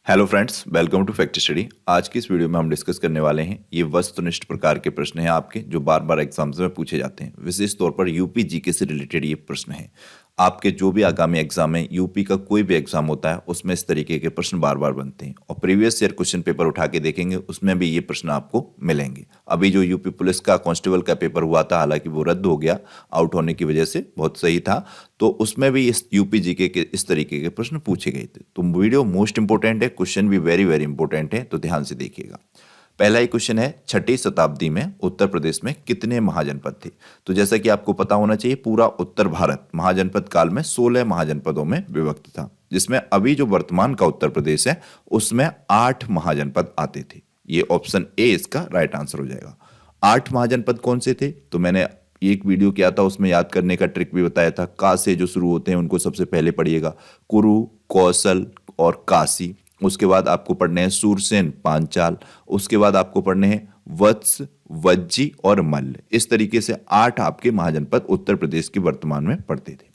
Hello friends, welcome to fact study. आज की इस वीडियो में हम डिस्कस करने वाले हैं ये वस्तुनिष्ठ प्रकार के प्रश्न हैं आपके जो बार बार एग्जाम्स में पूछे जाते हैं। विशेष तौर पर यूपी जीके से रिलेटेड ये प्रश्न हैं। आपके जो भी आगामी एग्जाम है, यूपी का कोई भी एग्जाम होता है उसमें इस तरीके के प्रश्न बार बार बनते हैं और प्रीवियस ईयर क्वेश्चन पेपर उठा के देखेंगे उसमें भी ये प्रश्न आपको मिलेंगे। अभी जो यूपी पुलिस का कांस्टेबल का पेपर हुआ था, हालांकि वो रद्द हो गया आउट होने की वजह से, बहुत सही था, तो उसमें भी इस यूपी जीके के इस तरीके के प्रश्न पूछे गए थे। तो वीडियो मोस्ट इंपोर्टेंट है, क्वेश्चन भी वेरी वेरी इंपॉर्टेंट है, तो ध्यान से देखिएगा। पहला ही क्वेश्चन है, छठी शताब्दी में उत्तर प्रदेश में कितने महाजनपद थे? तो जैसा कि आपको पता होना चाहिए, पूरा उत्तर भारत महाजनपद काल में 16 महाजनपदों में विभक्त था, जिसमें अभी जो वर्तमान का उत्तर प्रदेश है उसमें 8 महाजनपद आते थे। ये ऑप्शन ए इसका राइट आंसर हो जाएगा। 8 महाजनपद कौन से थे? तो मैंने एक वीडियो किया था, उसमें याद करने का ट्रिक भी बताया था। का से जो शुरू होते हैं उनको सबसे पहले पढ़िएगा, कुरु, कौशल और काशी। उसके बाद आपको पढ़ने हैं सूरसेन, पांचाल। उसके बाद आपको पढ़ने हैं वत्स, वज्जी और मल्ल। इस तरीके से 8 आपके महाजनपद उत्तर प्रदेश के वर्तमान में पड़ते थे।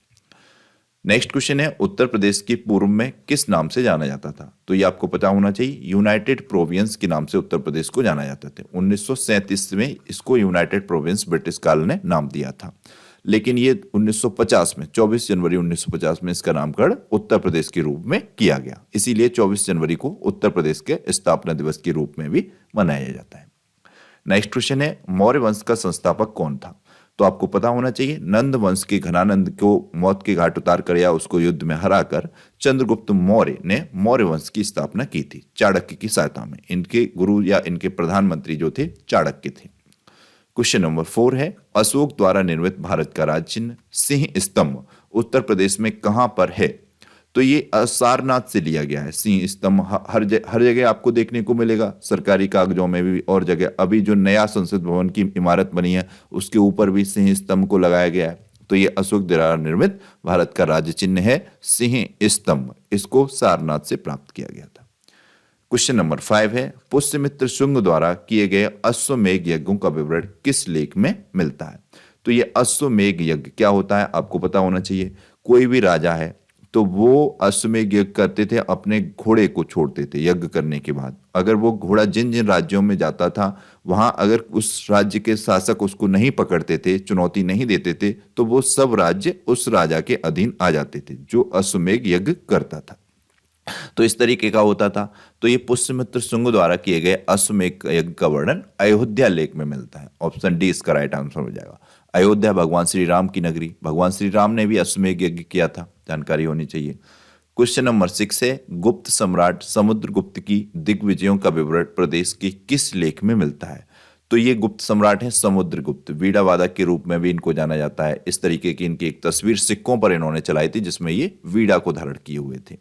नेक्स्ट क्वेश्चन है, उत्तर प्रदेश के पूर्व में किस नाम से जाना जाता था? तो ये आपको पता होना चाहिए, यूनाइटेड प्रोविंस के नाम से उत्तर प्रदेश को जाना जाता था। 1937 में इसको यूनाइटेड प्रोविंस ब्रिटिश काल ने नाम दिया था, लेकिन ये 1950 में 24 जनवरी 1950 में इसका नामकरण उत्तर प्रदेश के रूप में किया गया। इसीलिए 24 जनवरी को उत्तर प्रदेश के स्थापना दिवस के रूप में भी मनाया जाता है। नेक्स्ट क्वेश्चन है, मौर्य वंश का संस्थापक कौन था? तो आपको पता होना चाहिए, नंद वंश के घनानंद को मौत के घाट उतार कर या उसको युद्ध में हराकर चंद्रगुप्त मौर्य ने मौर्य वंश की स्थापना की थी चाणक्य की सहायता में। इनके गुरु या इनके प्रधानमंत्री जो थे चाणक्य थे। क्वेश्चन नंबर 4 है, अशोक द्वारा निर्मित भारत का राज चिन्ह सिंह स्तंभ उत्तर प्रदेश में कहां पर है? तो ये सारनाथ से लिया गया है। सिंह स्तंभ हर जगह आपको देखने को मिलेगा, सरकारी कागजों में भी और जगह। अभी जो नया संसद भवन की इमारत बनी है उसके ऊपर भी सिंह स्तंभ को लगाया गया है। तो ये अशोक द्वारा निर्मित भारत का राज्य चिन्ह है सिंह स्तंभ। इसको सारनाथ से प्राप्त किया गया था। क्वेश्चन नंबर 5 है, पुष्यमित्र शुंग द्वारा किए गए अश्वमेध यज्ञों का विवरण किस लेख में मिलता है? तो ये अश्वमेध यज्ञ क्या होता है आपको पता होना चाहिए। कोई भी राजा है तो वो अश्वमेध यज्ञ करते थे, अपने घोड़े को छोड़ते थे यज्ञ करने के बाद। अगर वो घोड़ा जिन जिन राज्यों में जाता था वहां अगर उस राज्य के शासक उसको नहीं पकड़ते थे, चुनौती नहीं देते थे, तो वो सब राज्य उस राजा के अधीन आ जाते थे जो अश्वमेध यज्ञ करता था। तो इस तरीके का होता था। तो ये पुष्यमित्र शुंग द्वारा किए गए अश्वमेध यज्ञ का वर्णन अयोध्या लेख में मिलता है। ऑप्शन डी इसका राइट आंसर हो जाएगा। अयोध्या भगवान श्री राम की नगरी, भगवान श्री राम ने भी अश्वमेध यज्ञ किया था, जानकारी होनी चाहिए। क्वेश्चन नंबर 6 है, गुप्त सम्राट समुद्रगुप्त की दिग्विजयों का विवरण प्रदेश के किस लेख में मिलता है? तो ये गुप्त सम्राट है समुद्रगुप्त, वीड़ावादक के रूप में भी इनको जाना जाता है। इस तरीके की इनकी एक तस्वीर सिक्कों पर इन्होंने चलाई थी जिसमें ये वीड़ा को धारण किए हुए थे।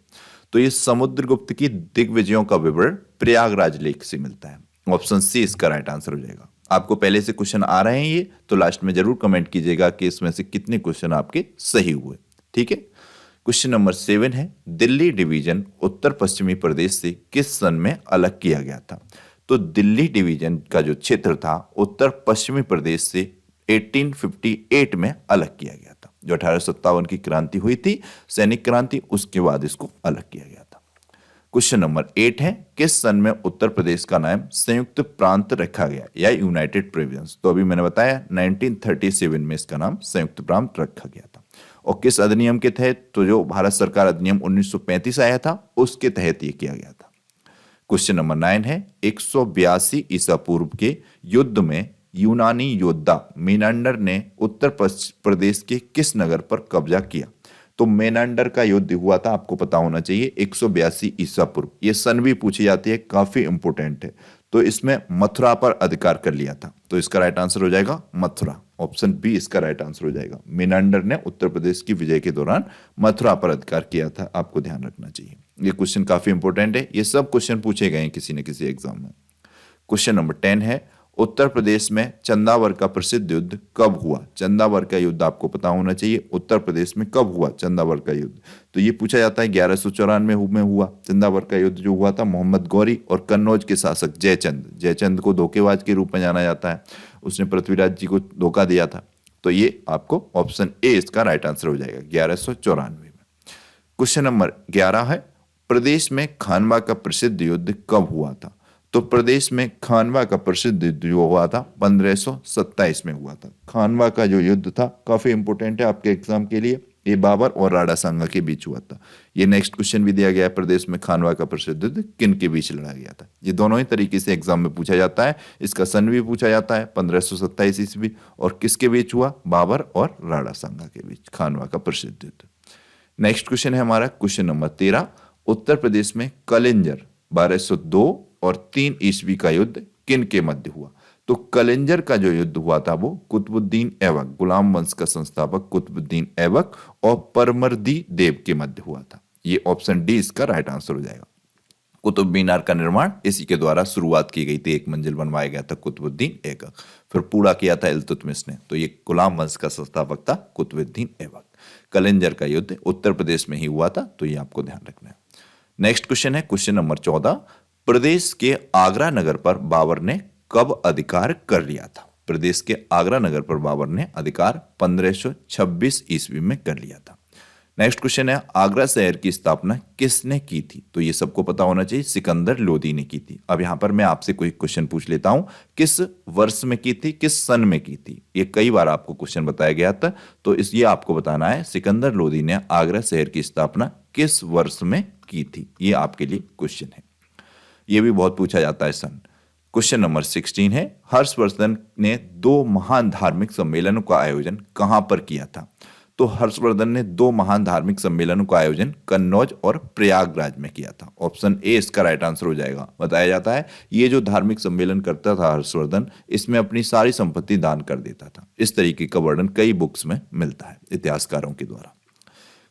तो ये समुद्रगुप्त की दिग्विजयों का विवरण प्रयागराज लेख से मिलता है। ऑप्शन सी इसका राइट आंसर हो जाएगा। आपको पहले से क्वेश्चन आ रहे हैं ये, तो लास्ट में जरूर कमेंट कीजिएगा कि इसमें से कितने क्वेश्चन आपके सही हुए। ठीक है। क्वेश्चन नंबर 7 है, दिल्ली डिवीजन उत्तर पश्चिमी प्रदेश से किस सन में अलग किया गया था? तो दिल्ली डिवीजन का जो क्षेत्र था उत्तर पश्चिमी प्रदेश से 1858 में अलग किया गया था। जो 1857 की क्रांति हुई थी, सैनिक क्रांति, उसके बाद इसको अलग किया गया था। क्वेश्चन नंबर 8 है, किस सन में उत्तर प्रदेश का नाम संयुक्त प्रांत रखा गया या यूनाइटेड प्रोविंस? तो अभी मैंने बताया 1937 में इसका नाम संयुक्त प्रांत रखा गया था। और किस अधिनियम के तहत? तो जो भारत सरकार अधिनियम 1935 आया था उसके तहत ये किया गया था। क्वेश्चन नंबर 9 है, 182 ईसा पूर्व के युद्ध में यूनानी योद्धा मेनांडर ने उत्तर प्रदेश के किस नगर पर कब्जा किया? तो मेनांडर का युद्ध हुआ था, आपको पता होना चाहिए 182 ईसा पूर्व। ये सन भी पूछी जाती है, काफी इंपोर्टेंट है। तो इसमें मथुरा पर अधिकार कर लिया था, तो इसका राइट आंसर हो जाएगा मथुरा। ऑप्शन बी इसका राइट आंसर हो जाएगा। मेनांडर ने उत्तर प्रदेश की विजय के दौरान मथुरा पर अधिकार किया था, आपको ध्यान रखना चाहिए। ये क्वेश्चन काफी इंपॉर्टेंट है, ये सब क्वेश्चन पूछे गए हैं किसी न किसी एग्जाम में। क्वेश्चन नंबर 10 है, उत्तर प्रदेश में चंदावर का प्रसिद्ध युद्ध कब हुआ? चंदावर का युद्ध आपको पता होना चाहिए, उत्तर प्रदेश में कब हुआ चंदावर का युद्ध? तो ये पूछा जाता है 1194 में हुआ चंदावर का युद्ध। जो हुआ था मोहम्मद गौरी और कन्नौज के शासक जयचंद को धोखेबाज के रूप में जाना जाता है, उसने पृथ्वीराज जी को धोखा दिया था। तो ये आपको ऑप्शन ए इसका राइट आंसर हो जाएगा 1194 में। क्वेश्चन नंबर 11 है, प्रदेश में खानवा का प्रसिद्ध युद्ध कब हुआ था? तो प्रदेश में खानवा का प्रसिद्ध युद्ध जो हुआ था 1527 में हुआ था। खानवा का जो युद्ध था काफी इंपोर्टेंट है आपके एग्जाम के लिए। ये बाबर और राणा सांगा के बीच हुआ था। ये नेक्स्ट क्वेश्चन भी दिया गया है, प्रदेश में खानवा का प्रसिद्ध युद्ध किन के बीच लड़ा गया था? ये दोनों ही तरीके से एग्जाम में पूछा जाता है। इसका सन भी पूछा जाता है 1527 ईस्वी, और किसके बीच हुआ? बाबर और राणा सांगा के बीच खानवा का प्रसिद्ध युद्ध। नेक्स्ट क्वेश्चन है हमारा क्वेश्चन नंबर 13। उत्तर प्रदेश में कलिंजर 1202 और 3 ईस्वी का युद्ध किन के मध्य हुआ? तो कलिंजर का जो युद्ध हुआ था वो कुतुबुद्दीन ऐबक, गुलाम वंश का संस्थापक कुतुबुद्दीन ऐबक और परमर्दी देव के मध्य हुआ था। ये ऑप्शन डी इसका राइट आंसर हो जाएगा। कुतुब मीनार का निर्माण इसी के द्वारा शुरुआत की गई थी, एक मंजिल बनवाया गया था कुतुबुद्दीन ऐबक, फिर पूरा किया था इल्तुतमिश ने। तो ये गुलाम वंश का संस्थापक था कुतुबुद्दीन ऐबक। कलिंजर का युद्ध उत्तर प्रदेश में ही हुआ था, तो ये आपको ध्यान रखना है। नेक्स्ट क्वेश्चन है क्वेश्चन नंबर 14। प्रदेश के आगरा नगर पर बाबर ने कब अधिकार कर लिया था? प्रदेश के आगरा नगर पर बाबर ने अधिकार 1526 ईस्वी में कर लिया था। नेक्स्ट क्वेश्चन है आगरा शहर की स्थापना किसने की थी? तो ये सबको पता होना चाहिए, सिकंदर लोदी ने की थी। अब यहां पर मैं आपसे कोई क्वेश्चन पूछ लेता हूं, किस वर्ष में की थी, किस सन में की थी? ये कई बार आपको क्वेश्चन बताया गया था, तो ये आपको बताना है सिकंदर लोदी ने आगरा शहर की स्थापना किस वर्ष में की थी। ये आपके लिए क्वेश्चन है, ये भी बहुत पूछा जाता है सन। क्वेश्चन नंबर 16 है हर्षवर्धन ने 2 महान धार्मिक सम्मेलनों का आयोजन कहां पर किया था? तो हर्षवर्धन ने 2 महान धार्मिक सम्मेलनों का आयोजन कन्नौज और प्रयागराज में किया था। ऑप्शन ए इसका राइट आंसर हो जाएगा। बताया जाता है ये जो धार्मिक सम्मेलन करता था हर्षवर्धन, इसमें अपनी सारी संपत्ति दान कर देता था। इस तरीके का वर्णन कई बुक्स में मिलता है इतिहासकारों के द्वारा।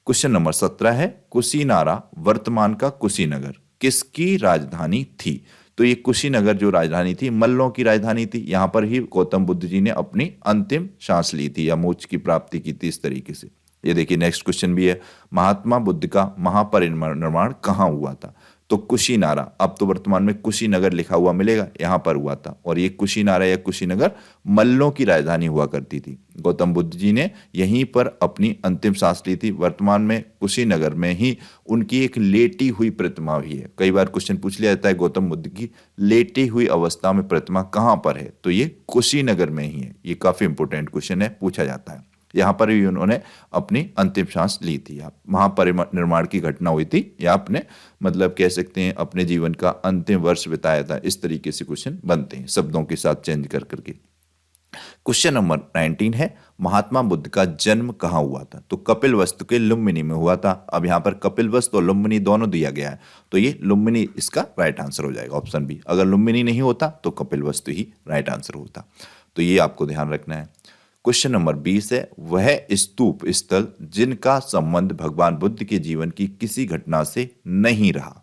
क्वेश्चन नंबर 17 है कुशीनारा वर्तमान का कुशीनगर किसकी राजधानी थी? तो ये कुशीनगर जो राजधानी थी मल्लों की राजधानी थी। यहां पर ही गौतम बुद्ध जी ने अपनी अंतिम सांस ली थी या मोक्ष की प्राप्ति की थी, इस तरीके से। ये देखिए नेक्स्ट क्वेश्चन भी है महात्मा बुद्ध का महापरिनिर्वाण कहां हुआ था? तो कुशीनारा, अब तो वर्तमान में कुशीनगर लिखा हुआ मिलेगा, यहां पर हुआ था। और ये कुशीनारा या कुशीनगर मल्लों की राजधानी हुआ करती थी। गौतम बुद्ध जी ने यहीं पर अपनी अंतिम सांस ली थी। वर्तमान में कुशीनगर में ही उनकी एक लेटी हुई प्रतिमा भी है। कई बार क्वेश्चन पूछ लिया जाता है गौतम बुद्ध की लेटी हुई अवस्था में प्रतिमा कहां पर है? तो ये कुशीनगर में ही है। ये काफी इंपोर्टेंट क्वेश्चन है, पूछा जाता है। यहां पर भी उन्होंने अपनी अंतिम सांस ली थी। महापरिनिर्वाण की घटना हुई थी, या अपने मतलब कह सकते हैं अपने जीवन का अंतिम वर्ष बिताया था। इस तरीके से क्वेश्चन बनते हैं शब्दों के साथ चेंज कर करके। क्वेश्चन नंबर 19 है महात्मा बुद्ध का जन्म कहां हुआ था? तो कपिलवस्तु के लुम्बिनी में हुआ था। अब यहां पर कपिलवस्तु और लुम्बिनी दोनों दिया गया है, तो ये लुम्बिनी इसका राइट आंसर हो जाएगा, ऑप्शन बी। अगर लुम्बिनी नहीं होता तो कपिलवस्तु ही राइट आंसर होता। तो ये आपको ध्यान रखना है। क्वेश्चन नंबर 20 है वह स्तूप स्थल जिनका संबंध भगवान बुद्ध के जीवन की किसी घटना से नहीं रहा?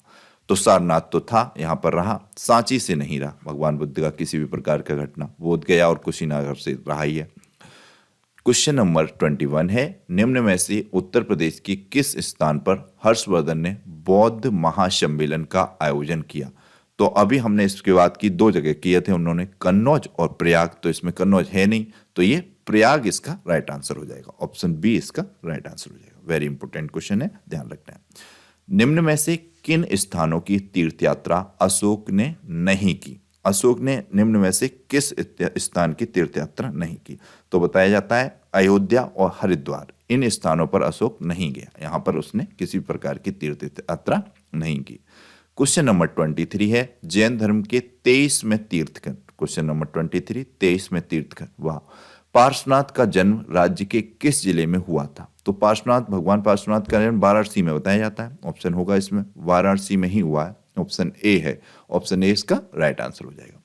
तो सारनाथ तो था, यहां पर रहा। सांची से नहीं रहा भगवान बुद्ध का किसी भी प्रकार का घटना, बोध गया और कुशीनगर से रहा ही है। क्वेश्चन नंबर 21 है निम्न में से उत्तर प्रदेश की किस स्थान पर हर्षवर्धन ने बौद्ध महासम्मेलन का आयोजन किया? तो अभी हमने इसके बाद की 2 जगह किए थे उन्होंने, कन्नौज और प्रयाग। तो इसमें कन्नौज है नहीं, तो ये प्रयाग इसका राइट आंसर हो जाएगा। ऑप्शन बी इसका राइट आंसर हो जाएगा। वेरी इंपोर्टेंट क्वेश्चन है, ध्यान रखना है। निम्न में से किन स्थानों की तीर्थ यात्रा अशोक ने नहीं की? अशोक ने निम्न में से किस स्थान की तीर्थ यात्रा नहीं की? तो बताया जाता है अयोध्या और हरिद्वार, इन स्थानों पर अशोक नहीं गया। यहां पर उसने किसी प्रकार की तीर्थ यात्रा नहीं की। क्वेश्चन नंबर 23 है जैन धर्म के 23वें तीर्थंकर। क्वेश्चन नंबर 23 23वें तीर्थंकर, वाह। पार्श्वनाथ का जन्म राज्य के किस जिले में हुआ था? तो भगवान पार्श्वनाथ का जन्म वाराणसी में बताया जाता है। ऑप्शन होगा इसमें वाराणसी में ही हुआ है, ऑप्शन ए है। ऑप्शन ए इसका राइट आंसर हो जाएगा।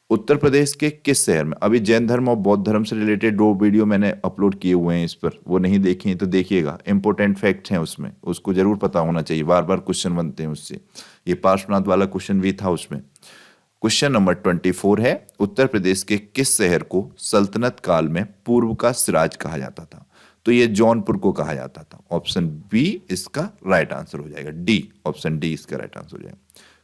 उत्तर प्रदेश के किस शहर में, अभी जैन धर्म और बौद्ध धर्म से रिलेटेड 2 वीडियो मैंने अपलोड किए हुए हैं इस पर, वो नहीं देखे तो देखिएगा। इंपॉर्टेंट फैक्ट्स हैं उसमें, उसको जरूर पता होना चाहिए, बार बार क्वेश्चन बनते हैं उससे। ये पार्श्वनाथ वाला क्वेश्चन भी था उसमें। क्वेश्चन नंबर 24 है उत्तर प्रदेश के किस शहर को सल्तनत काल में पूर्व का सिराज कहा जाता था? तो ये जौनपुर को कहा जाता था। ऑप्शन बी इसका राइट आंसर हो जाएगा, डी। ऑप्शन डी इसका राइट आंसर हो जाएगा।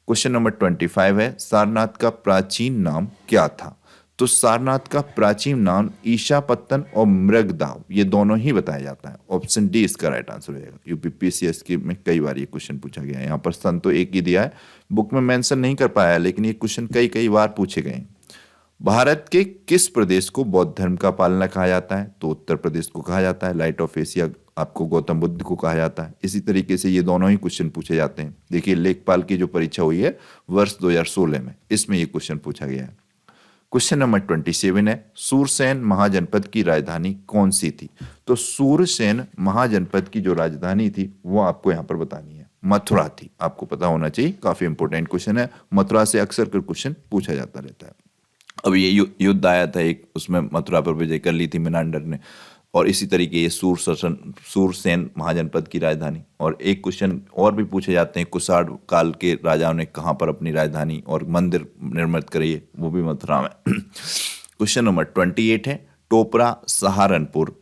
क्वेश्चन नंबर 25 है सारनाथ का प्राचीन नाम क्या था? तो सारनाथ का प्राचीन नाम ईशापत्तन और मृगदाव, ये दोनों ही बताया जाता है। ऑप्शन डी इसका राइट आंसर हो जाएगा। यूपीपीसीएस के में कई बार ये क्वेश्चन पूछा गया है। यहाँ पर सन तो एक ही दिया है, बुक में मेंशन नहीं कर पाया, लेकिन ये क्वेश्चन कई कई बार पूछे गए हैं। भारत के किस प्रदेश को बौद्ध धर्म का पालना कहा जाता है? तो उत्तर प्रदेश को कहा जाता है। लाइट ऑफ एशिया आपको गौतम बुद्ध को कहा जाता है। इसी तरीके से ये दोनों ही क्वेश्चन पूछे जाते हैं। देखिए लेखपाल की जो परीक्षा हुई है वर्ष 2016 में, इसमें ये क्वेश्चन पूछा गया है। क्वेश्चन नंबर 27 है, सूरसेन महाजनपद की राजधानी कौन सी थी? तो सूरसेन महाजनपद की जो राजधानी थी वो आपको यहाँ पर बतानी है, मथुरा थी। आपको पता होना चाहिए, काफी इंपॉर्टेंट क्वेश्चन है। मथुरा से अक्सर कर क्वेश्चन पूछा जाता रहता है। अब ये युद्ध आया था एक, उसमें मथुरा पर विजय कर ली थी मेनांडर ने, और इसी तरीके ये सूरसेन महाजनपद की राजधानी। और एक क्वेश्चन और भी पूछे जाते हैं, कुषाण काल के राजाओं ने कहाँ पर अपनी राजधानी और मंदिर निर्मित करी है? वो भी मथुरा में। क्वेश्चन नंबर 28 है, टोपरा सहारनपुर।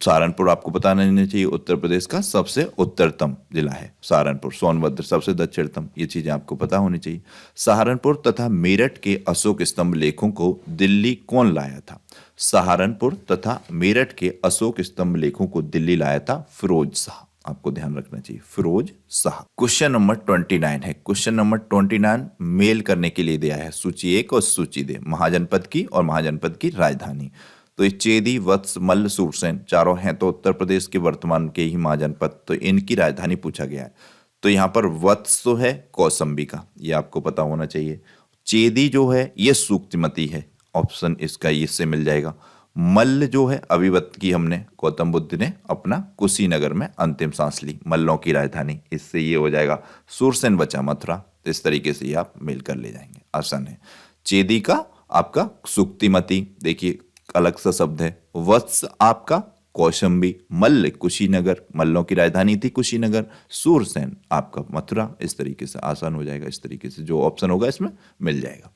सहारनपुर आपको पता नहीं चाहिए, उत्तर प्रदेश का सबसे उत्तरतम जिला है सहारनपुर। सोनभद्र सबसे दक्षिणतम, ये चीजें आपको पता होनी चाहिए। सहारनपुर तथा मेरठ के अशोक स्तंभ लेखों को दिल्ली कौन लाया था? सहारनपुर तथा मेरठ के अशोक स्तंभ लेखों को दिल्ली लाया था फिरोज शाह। आपको ध्यान रखना चाहिए, फिरोज शाह। क्वेश्चन नंबर 29 है। क्वेश्चन नंबर 29 मेल करने के लिए दिया है, सूची 1 और सूची 2, महाजनपद की और महाजनपद की राजधानी। तो ये चेदी, वत्स, मल्ल, सूरसेन चारों हैं तो उत्तर प्रदेश के वर्तमान के ही महाजनपद, तो इनकी राजधानी पूछा गया है। तो यहाँ पर वत्स तो है कौसंबी का, ये आपको पता होना चाहिए। चेदी जो है ये सूक्तिमती है, ऑप्शन इसका इससे मिल जाएगा। मल्ल जो है अभिवत की हमने गौतम बुद्ध ने अपना कुशीनगर में अंतिम सांस ली, मल्लों की राजधानी, इससे ये हो जाएगा। सूरसेन बचा मथुरा, तो इस तरीके से ये आप मिल कर ले जाएंगे, आसान है। चेदी का आपका सूक्तिमती, देखिए अलग सा शब्द है। वत्स आपका कौशंबी, मल्ल कुशीनगर, मल्लों की राजधानी थी कुशीनगर। सूरसेन आपका मथुरा, इस तरीके से आसान हो जाएगा। इस तरीके से जो ऑप्शन होगा इसमें मिल जाएगा।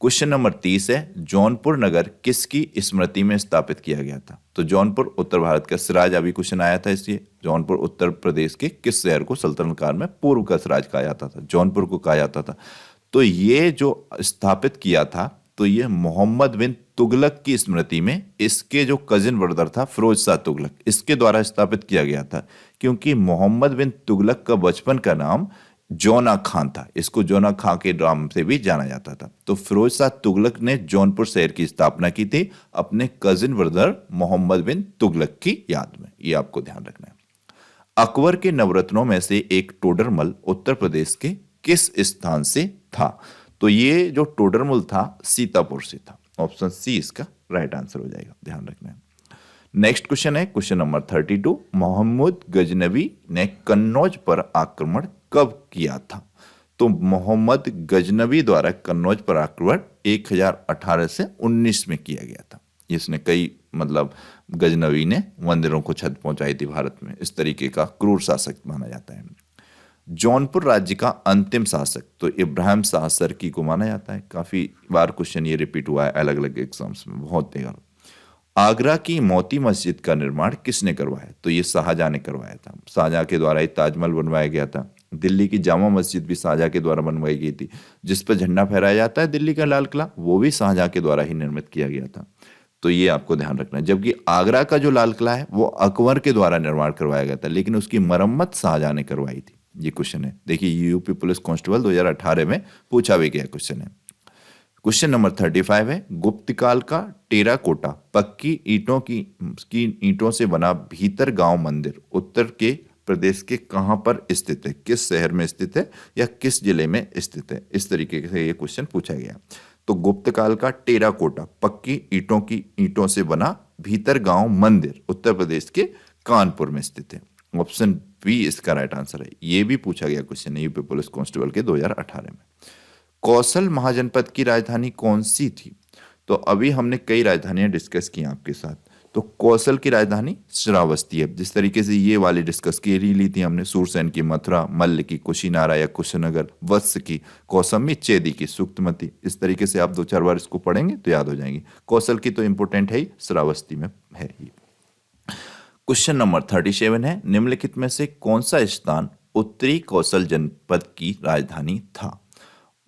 क्वेश्चन नंबर 30 है, जौनपुर नगर किसकी स्मृति में स्थापित किया गया था? तो जौनपुर उत्तर भारत का सिराज, अभी क्वेश्चन आया था इसलिए। जौनपुर उत्तर प्रदेश के किस शहर को सल्तनत काल में पूर्व का सिराज कहा जाता था? जौनपुर को कहा जाता था। तो ये जो स्थापित किया था, तो ये मोहम्मद बिन तुगलक की स्मृति में, इसके जो कजिन ब्रदर था फिरोज शाह तुगलक, इसके द्वारा स्थापित किया गया था। क्योंकि मोहम्मद बिन तुगलक का बचपन का नाम जौना खान था, इसको जौना खां के नाम से भी जाना जाता था। तो फिरोज शाह तुगलक ने जौनपुर शहर की स्थापना की थी अपने कजिन ब्रदर मोहम्मद बिन तुगलक की याद में, ये आपको ध्यान रखना है। अकबर के नवरत्नों में से एक टोडरमल उत्तर प्रदेश के किस स्थान से था? तो ये जो टोडरमल था सीतापुर से था। ऑप्शन सी इसका राइट आंसर हो जाएगा, ध्यान रखना है। नेक्स्ट क्वेश्चन है क्वेश्चन नंबर 32, मोहम्मद गजनवी ने कन्नौज पर आक्रमण कब किया था? तो मोहम्मद गजनवी द्वारा कन्नौज पर आक्रमण 1018 से 19 में किया गया था। इसने कई गजनवी ने मंदिरों को क्षति पहुंचाई थी भारत में, इस तरीके का क्रूर शासक माना जाता है। जौनपुर राज्य का अंतिम शासक तो इब्राहिम शाह सरकी को माना जाता है। काफी बार क्वेश्चन ये रिपीट हुआ है अलग अलग एग्जाम्स में, बहुत देर। आगरा की मोती मस्जिद का निर्माण किसने करवाया? तो ये शाहजहां ने करवाया था। शाहजहां के द्वारा ही ताजमहल बनवाया गया था। दिल्ली की जामा मस्जिद भी शाहजहां के द्वारा बनवाई गई थी, जिस पर झंडा फहराया जाता है दिल्ली का लाल किला, वो भी शाहजहां के द्वारा ही निर्मित किया गया था। तो ये आपको ध्यान रखना है। जबकि आगरा का जो लाल किला है वो अकबर के द्वारा निर्माण करवाया गया था, लेकिन उसकी मरम्मत शाहजहां ने करवाई थी। ये क्वेश्चन है, देखिए यूपी पुलिस कांस्टेबल 2018 में पूछा भी गया क्वेश्चन है। क्वेश्चन नंबर 35 है, गुप्त काल का टेराकोटा पक्की ईंटों से बना भीतर गांव मंदिर उत्तर के प्रदेश के कहां पर स्थित है? किस शहर में स्थित है या किस जिले में स्थित है? इस तरीके से ये क्वेश्चन पूछा गया। तो गुप्त काल का टेराकोटा पक्की ईंटों से बना भीतर गांव मंदिर उत्तर प्रदेश के कानपुर में स्थित है। ऑप्शन बी इसका राइट आंसर है। ये भी पूछा गया क्वेश्चन है यूपी पुलिस कांस्टेबल के 2018 में। कौशल महाजनपद की राजधानी कौन सी थी? तो अभी हमने कई राजधानियां डिस्कस की आपके साथ। तो कौशल की राजधानी श्रावस्ती है, जिस तरीके से ये वाली डिस्कस की ली थी हमने, सूरसेन की मथुरा, मल्ल की कुशीनारा या कुशीनगर, वत्स की कौसंबी, चेदी की सूक्तमती। इस तरीके से आप 2-4 बार इसको पढ़ेंगे तो याद हो जाएंगे। कौशल की तो इंपोर्टेंट है ही, श्रावस्ती में है ये। क्वेश्चन नंबर 37 है, निम्नलिखित में से कौन सा स्थान उत्तरी कौशल जनपद की राजधानी था?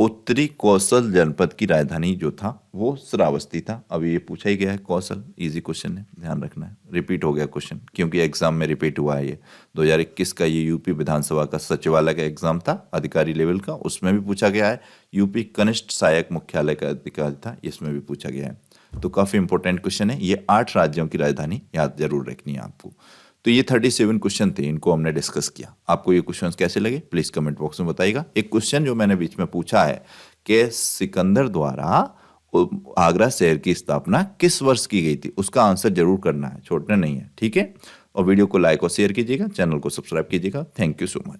उत्तरी कौशल जनपद की राजधानी जो था वो श्रावस्ती था। अभी ये पूछा ही गया है, कौशल इजी क्वेश्चन है, ध्यान रखना है। रिपीट हो गया क्वेश्चन क्योंकि एग्जाम में रिपीट हुआ है। ये 2021 का ये यूपी विधानसभा का सचिवालय का एग्जाम था, अधिकारी लेवल का, उसमें भी पूछा गया है। यूपी कनिष्ठ सहायक मुख्यालय का अधिकारी था, इसमें भी पूछा गया है। तो काफी इंपॉर्टेंट क्वेश्चन है ये। 8 राज्यों की राजधानी याद जरूर रखनी है आपको। तो ये 37 क्वेश्चन थे, इनको हमने डिस्कस किया। आपको ये क्वेश्चंस कैसे लगे प्लीज कमेंट बॉक्स में बताइएगा। एक क्वेश्चन जो मैंने बीच में पूछा है कि सिकंदर द्वारा आगरा शहर की स्थापना किस वर्ष की गई थी, उसका आंसर जरूर करना है, छोड़ना नहीं है, ठीक है। और वीडियो को लाइक और शेयर कीजिएगा, चैनल को सब्सक्राइब कीजिएगा। Thank you so much.